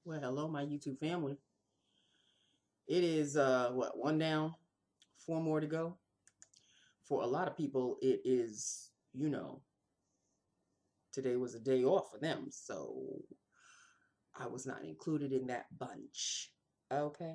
Well, hello, my YouTube family. It is what, one down, four more to go. For a lot of people, it is, today was a day off for them, so I was not included in that bunch. Okay,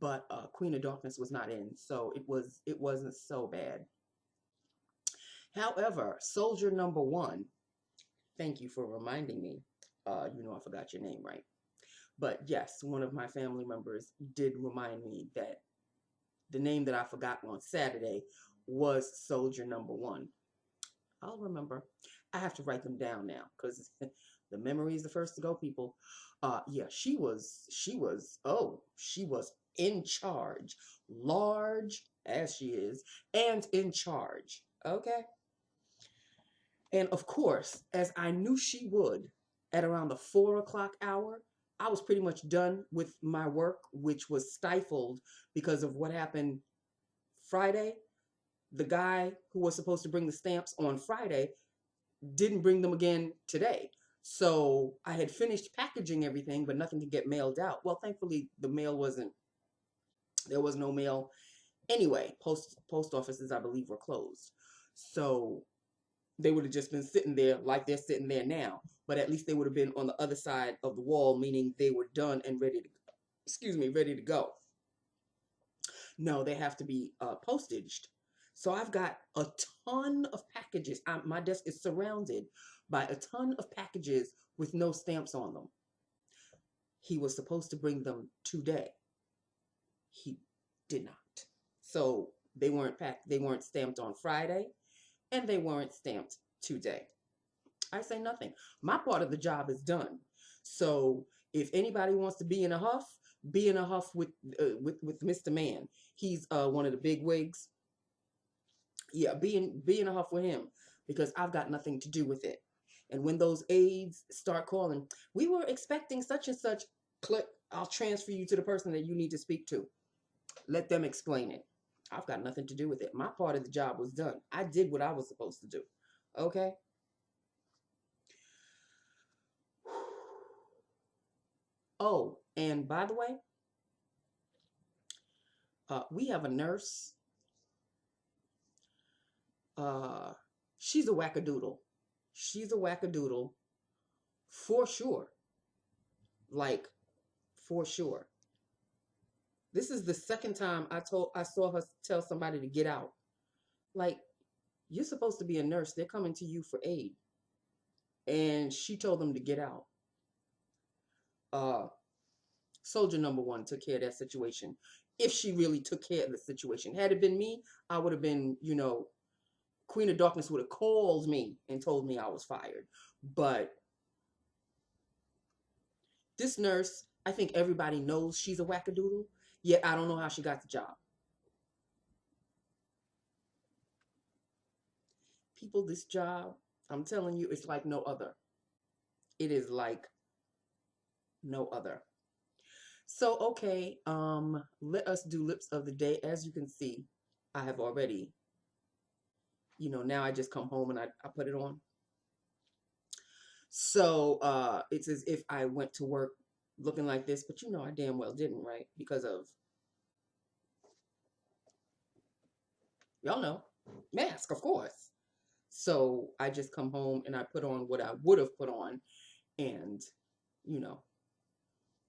but Queen of Darkness was not in, so it wasn't so bad. However, Soldier number one, thank you for reminding me. I forgot your name, right? But yes, one of my family members did remind me that the name that I forgot on Saturday was Soldier number one. I'll remember. I have to write them down now because the memory is the first to go, people. Yeah, she was in charge, large as she is, and in charge. Okay. And of course, as I knew she would, at around the 4 o'clock hour, I was pretty much done with my work, which was stifled because of what happened Friday. The guy who was supposed to bring the stamps on Friday didn't bring them again today. So I had finished packaging everything, but nothing could get mailed out. Well, thankfully, there was no mail anyway. Post offices, I believe, were closed. So they would have just been sitting there like they're sitting there now. But at least they would have been on the other side of the wall, meaning they were done and ready to go. No, they have to be postaged. So I've got a ton of packages. My desk is surrounded by a ton of packages with no stamps on them. He was supposed to bring them today. He did not. So they weren't packed. They weren't stamped on Friday, and they weren't stamped today. I say nothing. My part of the job is done. So if anybody wants to be in a huff, be in a huff with Mr. Man. He's one of the big wigs. Yeah, be in a huff with him because I've got nothing to do with it. And when those aides start calling, we were expecting such and such. Click. I'll transfer you to the person that you need to speak to. Let them explain it. I've got nothing to do with it. My part of the job was done. I did what I was supposed to do. Okay. Oh, and by the way, we have a nurse. Uh, she's a wackadoodle. She's a wackadoodle for sure. Like, for sure. This is the second time I saw her tell somebody to get out. Like, you're supposed to be a nurse. They're coming to you for aid. And she told them to get out. Uh, Soldier number one took care of that situation. If she really took care of the situation. Had it been me, I would have been, Queen of Darkness would have called me and told me I was fired. But this nurse, I think everybody knows she's a wackadoodle, yet I don't know how she got the job. People, this job, I'm telling you, it's like no other. It is like no other. So, okay, let us do lips of the day. As you can see, I have already, now I just come home and I put it on. So, it's as if I went to work looking like this, but I damn well didn't, right? Because of, y'all know, mask, of course. So I just come home and I put on what I would have put on and, you know,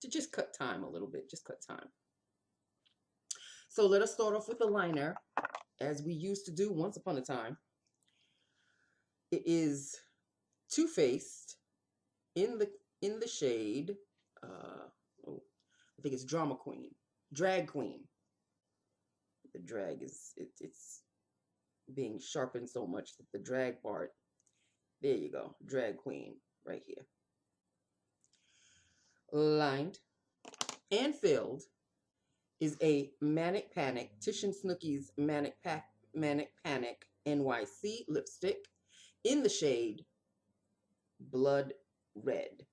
to just cut time a little bit, just cut time. So let us start off with the liner, as we used to do once upon a time. It is Too Faced in the shade. Oh, I think it's Drama Queen, Drag Queen. The drag it's being sharpened so much that the drag part. There you go, Drag Queen right here. Lined and filled is a Manic Panic, Tish and Snooki's Manic Panic NYC lipstick in the shade Blood Red.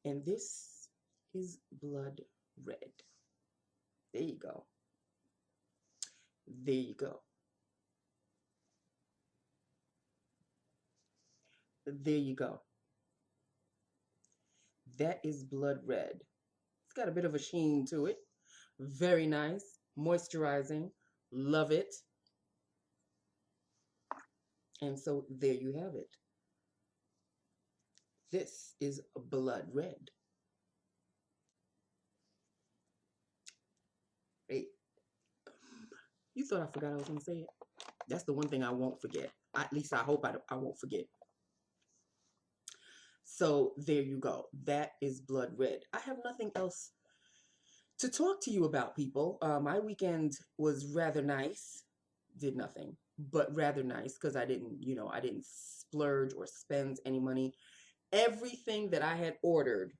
And this is Blood Red. There you go. There you go. There you go. That is blood red. It's got a bit of a sheen to it. Very nice. Moisturizing. Love it. And so there you have it. This is blood red. Hey, you thought I forgot I was going to say it? That's the one thing I won't forget. At least I hope I won't forget. So there you go. That is blood red. I have nothing else to talk to you about, people. My weekend was rather nice. Did nothing, but rather nice because I didn't splurge or spend any money. Everything that I had ordered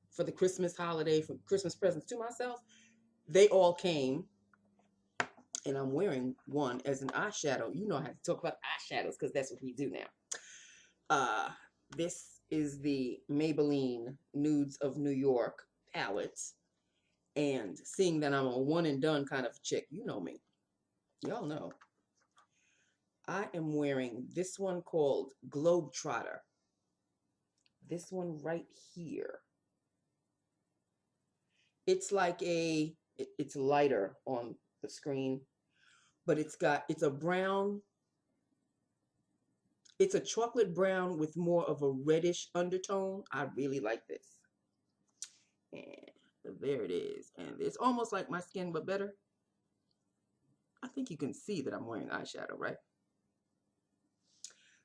for the Christmas holiday, for Christmas presents to myself, they all came. And I'm wearing one as an eyeshadow. You know I have to talk about eyeshadows because that's what we do now. This is the Maybelline Nudes of New York palette. And seeing that I'm a one and done kind of chick, you know me. Y'all know. I am wearing this one called Trotter. This one right here. It's like it's lighter on the screen, but it's a brown. It's a chocolate brown with more of a reddish undertone. I really like this. And there it is. And it's almost like my skin, but better. I think you can see that I'm wearing eyeshadow, right?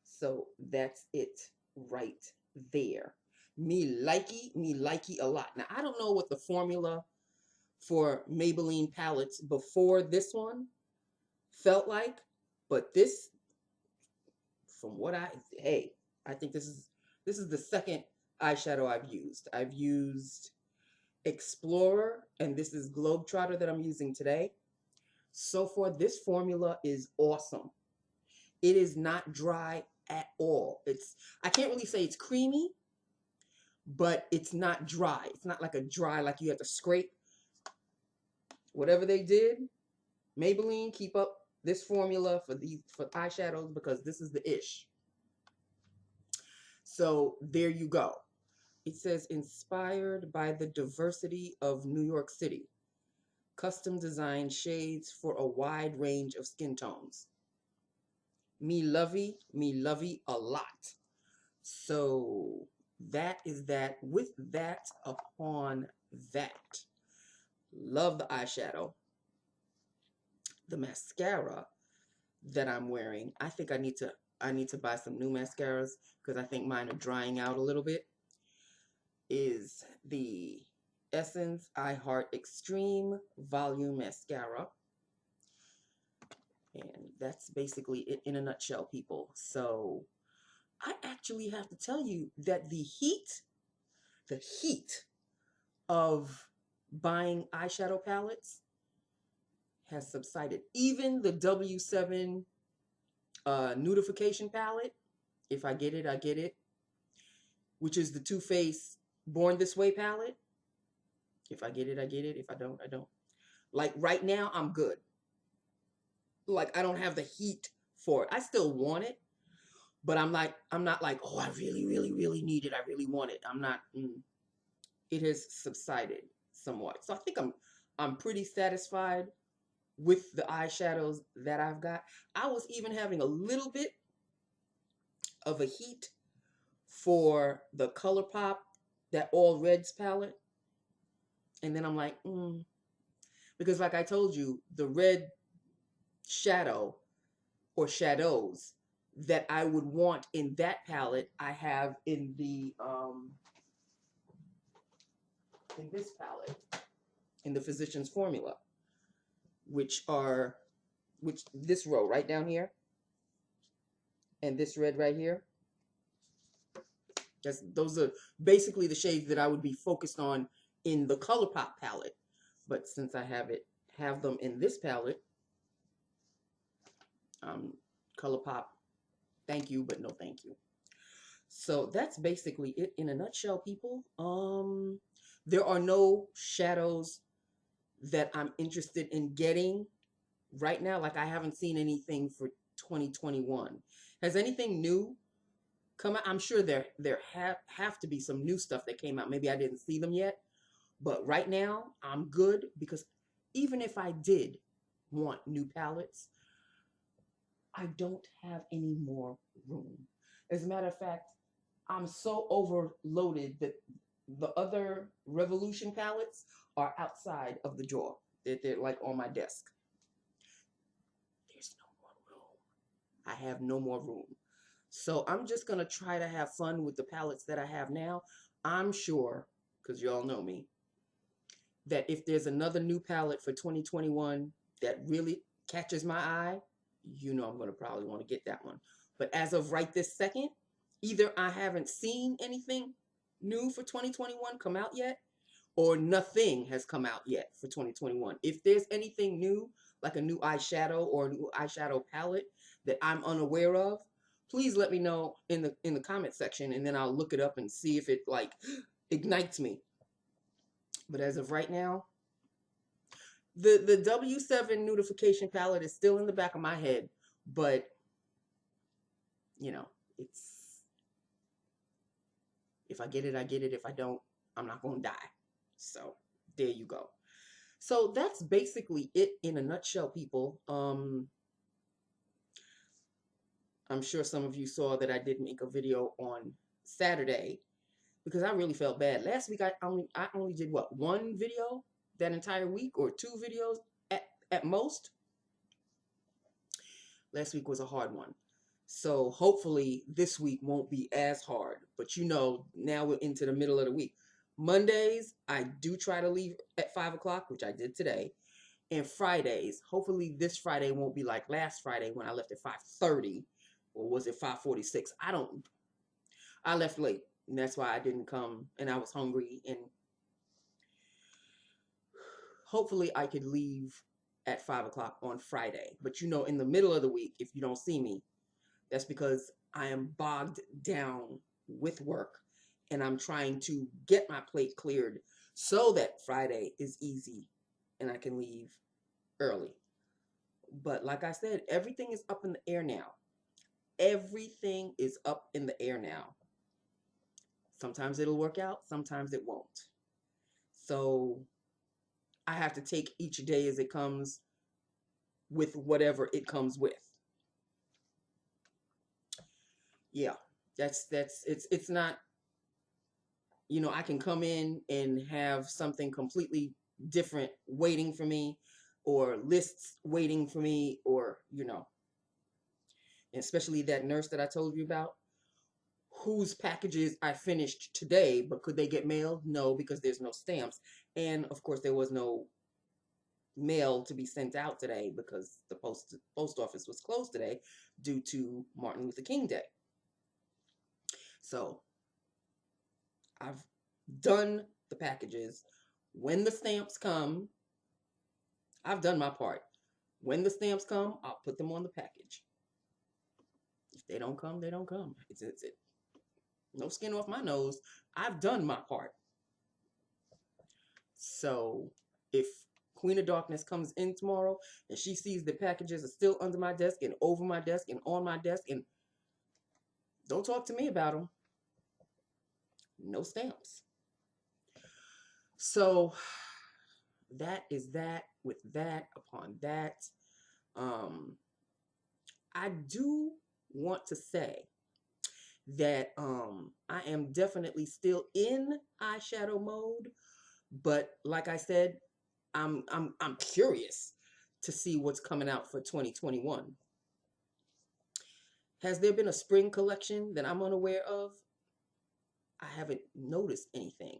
So that's it right there. Me likey a lot. Now, I don't know what the formula for Maybelline palettes before this one felt like, but this, from what I think this is the second eyeshadow I've used. I've used Explorer, and this is Globetrotter that I'm using today. So far, this formula is awesome. It is not dry at all. I can't really say it's creamy, but it's not dry. It's not like a dry, like you have to scrape. Whatever they did, Maybelline, keep up this formula for eyeshadows, because this is the ish. So there you go. It says inspired by the diversity of New York City. Custom designed shades for a wide range of skin tones. Me lovey a lot. So that is that. With that upon that. Love the eyeshadow. The mascara that I'm wearing, I think I need to buy some new mascaras because I think mine are drying out a little bit, is the Essence I Heart Extreme Volume Mascara. And that's basically it in a nutshell, people. So I actually have to tell you that the heat of buying eyeshadow palettes has subsided. Even the W7 Nudification palette, if I get it, I get it, which is the Too Faced Born This Way palette. If I get it, I get it. If I don't, I don't. Like right now, I'm good. Like I don't have the heat for it. I still want it, but I'm not like, oh, I really, really, really need it. I really want it. I'm not. It has subsided somewhat. So I think I'm pretty satisfied with the eyeshadows that I've got. I was even having a little bit of a heat for the ColourPop, that All Reds palette. And then I'm like, because like I told you, the red shadow or shadows that I would want in that palette, I have in the in this palette, in the Physicians Formula, which this row right down here, and this red right here. Those are basically the shades that I would be focused on in the ColourPop palette. But since I have them in this palette, ColourPop, thank you, but no thank you. So that's basically it in a nutshell, people. There are no shadows that I'm interested in getting right now. Like I haven't seen anything for 2021. Has anything new come out. I'm sure there have to be some new stuff that came out. Maybe I didn't see them yet, but right now I'm good, because even if I did want new palettes, I don't have any more room. As a matter of fact, I'm so overloaded that the other Revolution palettes are outside of the drawer. They're like on my desk. There's no more room. I have no more room. So I'm just going to try to have fun with the palettes that I have now. I'm sure, because you all know me, that if there's another new palette for 2021 that really catches my eye, you know I'm going to probably want to get that one. But as of right this second, either I haven't seen anything new for 2021 come out yet, or nothing has come out yet for 2021. If there's anything new, like a new eyeshadow or a new eyeshadow palette that I'm unaware of, please let me know in the comment section, and then I'll look it up and see if it like ignites me. But as of right now, the W7 Nudification palette is still in the back of my head, but you know, it's, if I get it, I get it. If I don't, I'm not going to die. So there you go. So that's basically it in a nutshell, people. I'm sure some of you saw that I did make a video on Saturday, because I really felt bad. Last week I only did what, one video that entire week, or two videos at most. Last week was a hard one. So hopefully this week won't be as hard. But you know, now we're into the middle of the week. Mondays, I do try to leave at 5 o'clock, which I did today. And Fridays, hopefully this Friday won't be like last Friday when I left at 5:30. Or was it 5:46? I left late. And that's why I didn't come. And I was hungry. And hopefully I could leave at 5 o'clock on Friday. But you know, in the middle of the week, if you don't see me, that's because I am bogged down with work, and I'm trying to get my plate cleared so that Friday is easy and I can leave early. But like I said, everything is up in the air now. Everything is up in the air now. Sometimes it'll work out, sometimes it won't. So I have to take each day as it comes, with whatever it comes with. Yeah, it's not, you know, I can come in and have something completely different waiting for me, or lists waiting for me, or, you know, especially that nurse that I told you about, whose packages I finished today, but could they get mailed? No, because there's no stamps. And of course there was no mail to be sent out today, because the post office was closed today due to Martin Luther King Day. So I've done the packages. When the stamps come, I've done my part. When the stamps come, I'll put them on the package. If they don't come, they don't come. It's it. No skin off my nose. I've done my part. So if Queen of Darkness comes in tomorrow and she sees the packages are still under my desk and over my desk and on my desk, and don't talk to me about them. No stamps. So that is that with that upon that. I do want to say that I am definitely still in eyeshadow mode, but like I said, I'm curious to see what's coming out for 2021. Has there been a spring collection that I'm unaware of? I haven't noticed anything.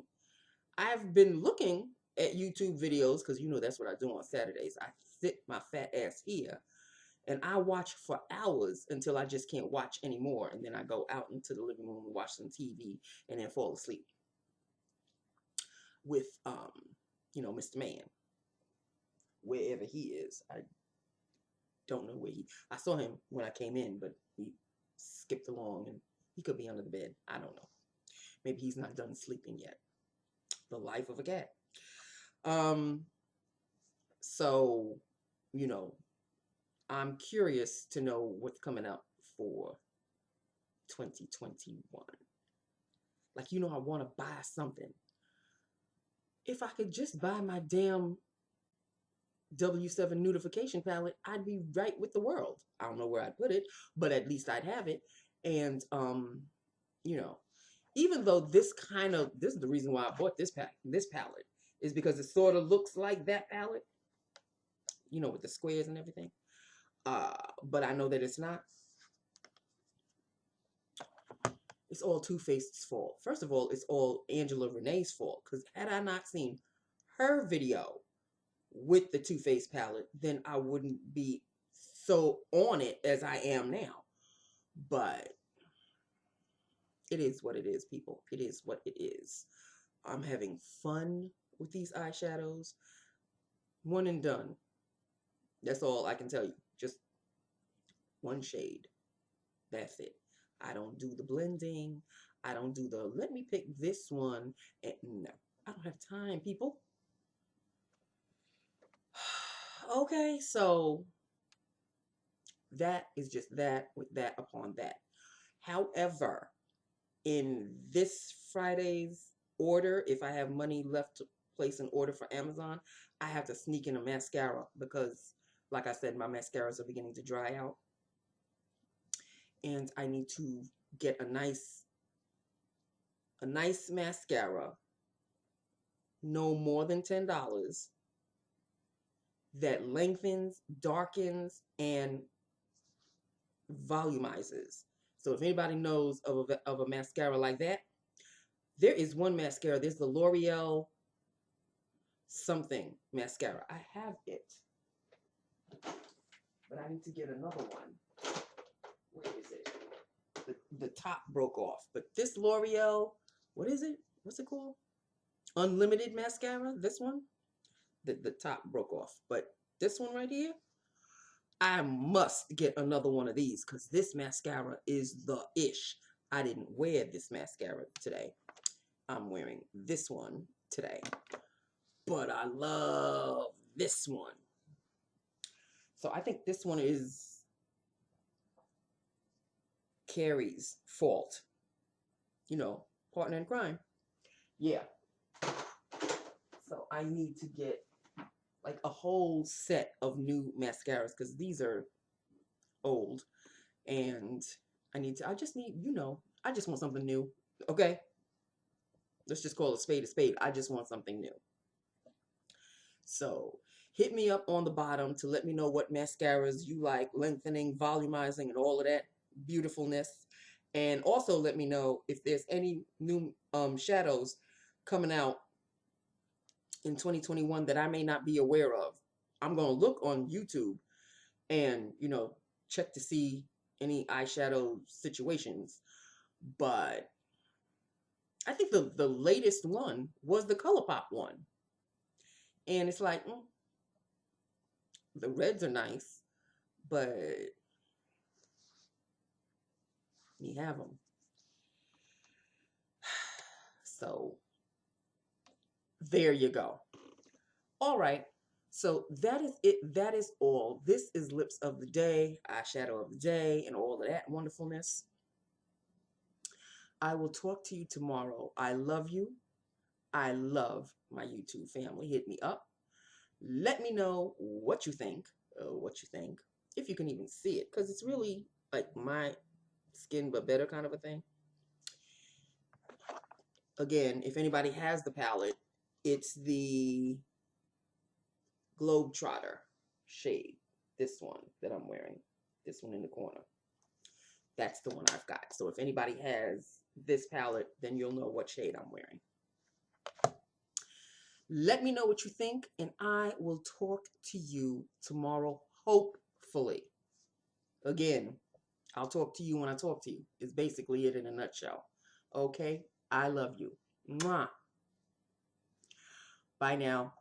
I've been looking at YouTube videos, because you know that's what I do on Saturdays. I sit my fat ass here and I watch for hours until I just can't watch anymore. And then I go out into the living room and watch some TV and then fall asleep with, you know, Mr. Man, wherever he is. I don't know where I saw him when I came in, but he skipped along, and he could be under the bed. I don't know. Maybe he's not done sleeping yet. The life of a cat. So, you know, I'm curious to know what's coming up for 2021. Like, you know, I want to buy something. If I could just buy my damn W7 nudification palette, I'd be right with the world. I don't know where I'd put it, but at least I'd have it. And, you know, even though this is the reason why I bought this palette, is because it sort of looks like that palette, you know, with the squares and everything. But I know that it's not. It's all Too Faced's fault. First of all, it's all Angela Renee's fault. Because had I not seen her video with the Too Faced palette, then I wouldn't be so on it as I am now. But it is what it is, people. It is what it is. I'm having fun with these eyeshadows. One and done. That's all I can tell you. Just one shade. That's it. I don't do the blending. I don't do the, let me pick this one. And no, I don't have time, people. Okay, so that is just that with that upon that. However, in this Friday's order, if I have money left to place an order for Amazon, I have to sneak in a mascara because, like I said, my mascaras are beginning to dry out. And I need to get a nice mascara, no more than $10, that lengthens, darkens, and volumizes. So if anybody knows of a mascara like that, there is one mascara. There's the L'Oreal something mascara. I have it, but I need to get another one. Where is it? The top broke off. But this L'Oreal, what is it? What's it called? Unlimited mascara. This one, the top broke off. But this one right here, I must get another one of these because this mascara is the ish. I didn't wear this mascara today. I'm wearing this one today. But I love this one. So I think this one is Carrie's fault. You know, partner in crime. Yeah. So I need to get like a whole set of new mascaras because these are old. And I just need, you know, I just want something new. Okay? Let's just call a spade a spade. I just want something new. So hit me up on the bottom to let me know what mascaras you like, lengthening, volumizing, and all of that beautifulness. And also let me know if there's any new shadows coming out in 2021 that I may not be aware of. I'm going to look on YouTube and, you know, check to see any eyeshadow situations. But I think the latest one was the ColourPop one. And it's like, the reds are nice, but you have them. So there you go. All right. So that is it. That is all. This is Lips of the Day, Eyeshadow of the Day, and all of that wonderfulness. I will talk to you tomorrow. I love you. I love my YouTube family. Hit me up. Let me know what you think. If you can even see it, because it's really like my skin but better kind of a thing. Again, if anybody has the palette, it's the Trotter shade. This one that I'm wearing. This one in the corner. That's the one I've got. So if anybody has this palette, then you'll know what shade I'm wearing. Let me know what you think, and I will talk to you tomorrow, hopefully. Again, I'll talk to you when I talk to you. It's basically it in a nutshell. Okay? I love you. Mwah. Bye now.